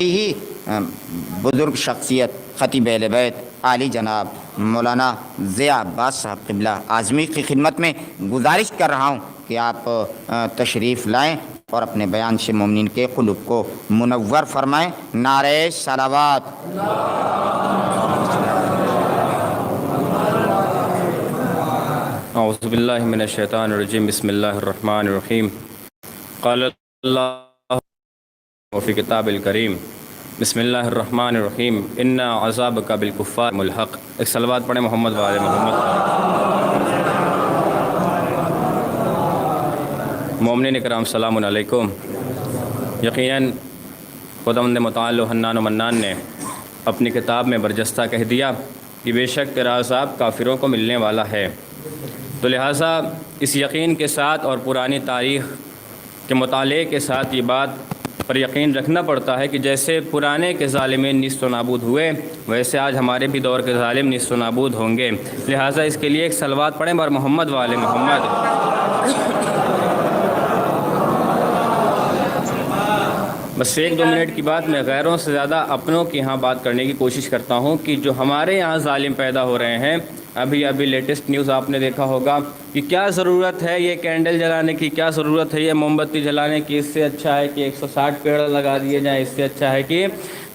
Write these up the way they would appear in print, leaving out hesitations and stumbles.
ہی بزرگ شخصیت خطیب اہل بیت عالی جناب مولانا ضیاء عباس صاحب قبلہ اعظمی کی خدمت میں گزارش کر رہا ہوں کہ آپ تشریف لائیں اور اپنے بیان سے مومنین کے قلوب کو منور فرمائیں۔ نعرہ صلوات۔ اعوذ باللہ من الشیطان الرجیم، بسم اللہ الرحمن الرحیم۔ قال اللہ فی کتاب الکریم، بسم اللہ الرحمن الرحیم، انا عذابک بالکفار ملحق۔ ایک صلوات پڑھیں محمد وعلی محمد۔ مومنین کرام السلام علیکم۔ یقیناً خداوند متعال و حنان و منان نے اپنی کتاب میں برجستہ کہہ دیا کہ بے شک تیرا عذاب کافروں کو ملنے والا ہے، تو لہٰذا اس یقین کے ساتھ اور پرانی تاریخ کے مطالعے کے ساتھ یہ بات پر یقین رکھنا پڑتا ہے کہ جیسے پرانے کے ظالمین نیست و نابود ہوئے، ویسے آج ہمارے بھی دور کے ظالم نیست و نابود ہوں گے۔ لہٰذا اس کے لیے ایک صلوات پڑھیں بر محمد والے محمد۔ بس 1-2 منٹ کی بات میں غیروں سے زیادہ اپنوں کی یہاں بات کرنے کی کوشش کرتا ہوں کہ جو ہمارے یہاں ظالم پیدا ہو رہے ہیں، ابھی لیٹسٹ نیوز آپ نے دیکھا ہوگا کہ کیا ضرورت ہے یہ کینڈل جلانے کی، کیا ضرورت ہے یہ موم بتی جلانے کی، اس سے اچھا ہے کہ 160 پیڑ لگا دیے جائیں، اس سے اچھا ہے کہ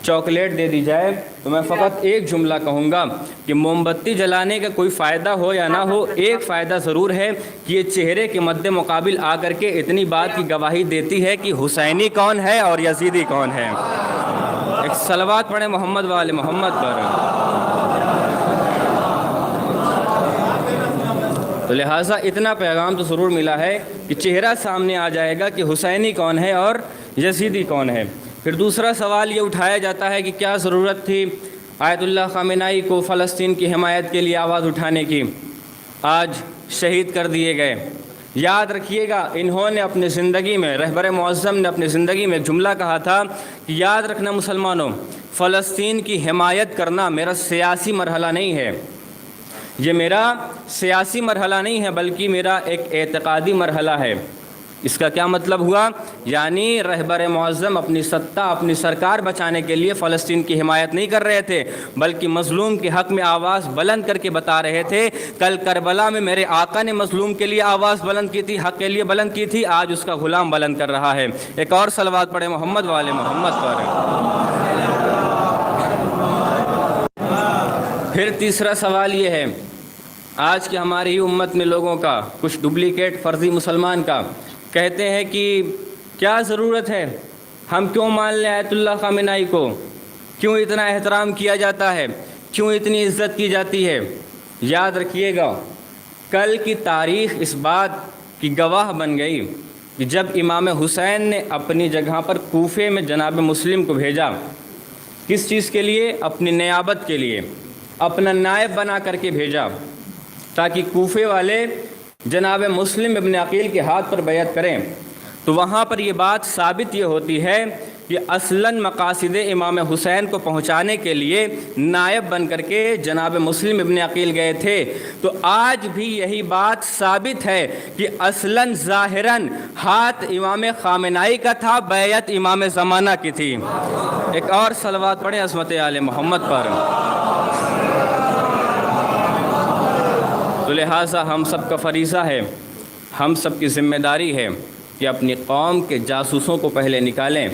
چاکلیٹ دے دی جائے۔ تو میں فقط ایک جملہ کہوں گا کہ موم بتی جلانے کا کوئی فائدہ ہو یا نہ ہو، ایک فائدہ ضرور ہے کہ یہ چہرے کے مد مقابل آ کر کے اتنی بات کی گواہی دیتی ہے کہ حسینی کون ہے اور یزیدی کون ہے۔ ایک صلوات پڑھیں محمد والے محمد پر۔ تو لہٰذا اتنا پیغام تو ضرور ملا ہے کہ چہرہ سامنے آ جائے گا کہ حسینی کون ہے اور یزیدی کون ہے۔ پھر دوسرا سوال یہ اٹھایا جاتا ہے کہ کیا ضرورت تھی آیت اللہ خامنائی کو فلسطین کی حمایت کے لیے آواز اٹھانے کی، آج شہید کر دیے گئے۔ یاد رکھیے گا، انہوں نے اپنی زندگی میں، رہبر معظم نے اپنی زندگی میں ایک جملہ کہا تھا کہ یاد رکھنا مسلمانوں، فلسطین کی حمایت کرنا میرا سیاسی مرحلہ نہیں ہے، یہ میرا سیاسی مرحلہ نہیں ہے بلکہ میرا ایک اعتقادی مرحلہ ہے۔ اس کا کیا مطلب ہوا؟ یعنی رہبر معظم اپنی سطح، اپنی سرکار بچانے کے لیے فلسطین کی حمایت نہیں کر رہے تھے، بلکہ مظلوم کے حق میں آواز بلند کر کے بتا رہے تھے کل کربلا میں میرے آقا نے مظلوم کے لیے آواز بلند کی تھی، حق کے لیے بلند کی تھی، آج اس کا غلام بلند کر رہا ہے۔ ایک اور صلوات پڑھے محمد والے محمد پر۔ پھر تیسرا سوال یہ ہے، آج کے ہماری امت میں لوگوں کا کچھ ڈپلیکیٹ فرضی مسلمان کا کہتے ہیں کہ کیا ضرورت ہے، ہم کیوں مان لیں آیت اللہ خامنائی کو، کیوں اتنا احترام کیا جاتا ہے، کیوں اتنی عزت کی جاتی ہے۔ یاد رکھیے گا، کل کی تاریخ اس بات کی گواہ بن گئی کہ جب امام حسین نے اپنی جگہ پر کوفے میں جناب مسلم کو بھیجا، کس چیز کے لیے؟ اپنی نیابت کے لیے، اپنا نائب بنا کر کے بھیجا تاکہ کوفے والے جناب مسلم ابن عقیل کے ہاتھ پر بیعت کریں۔ تو وہاں پر یہ بات ثابت یہ ہوتی ہے کہ اصلاً مقاصد امام حسین کو پہنچانے کے لیے نائب بن کر کے جناب مسلم ابن عقیل گئے تھے۔ تو آج بھی یہی بات ثابت ہے کہ اصلاً ظاہراً ہاتھ امام خامنائی کا تھا، بیعت امام زمانہ کی تھی۔ ایک اور صلوات پڑھیں عظمت آل محمد پر۔ تو لہٰذا ہم سب کا فریضہ ہے، ہم سب کی ذمہ داری ہے کہ اپنی قوم کے جاسوسوں کو پہلے نکالیں،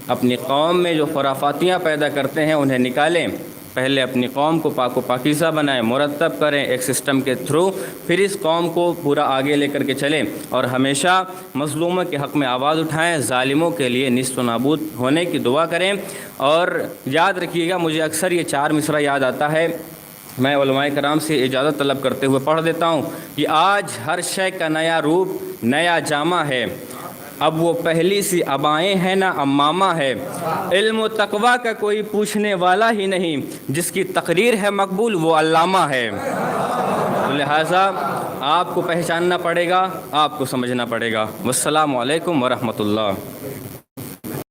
اپنی قوم میں جو خرافاتیاں پیدا کرتے ہیں انہیں نکالیں، پہلے اپنی قوم کو پاک و پاکیزہ بنائیں، مرتب کریں ایک سسٹم کے تھرو، پھر اس قوم کو پورا آگے لے کر کے چلیں اور ہمیشہ مظلوموں کے حق میں آواز اٹھائیں، ظالموں کے لیے نیست و نابود ہونے کی دعا کریں۔ اور یاد رکھیے گا، مجھے اکثر یہ 4 مصرع یاد آتا ہے، میں علماء کرام سے اجازت طلب کرتے ہوئے پڑھ دیتا ہوں کہ آج ہر شے کا نیا روپ، نیا جامہ ہے، اب وہ پہلی سی ابائیں ہیں نہ امامہ ہے، علم و تقویٰ کا کوئی پوچھنے والا ہی نہیں، جس کی تقریر ہے مقبول وہ علامہ ہے۔ لہٰذا آپ کو پہچاننا پڑے گا، آپ کو سمجھنا پڑے گا۔ والسلام علیکم ورحمۃ اللہ۔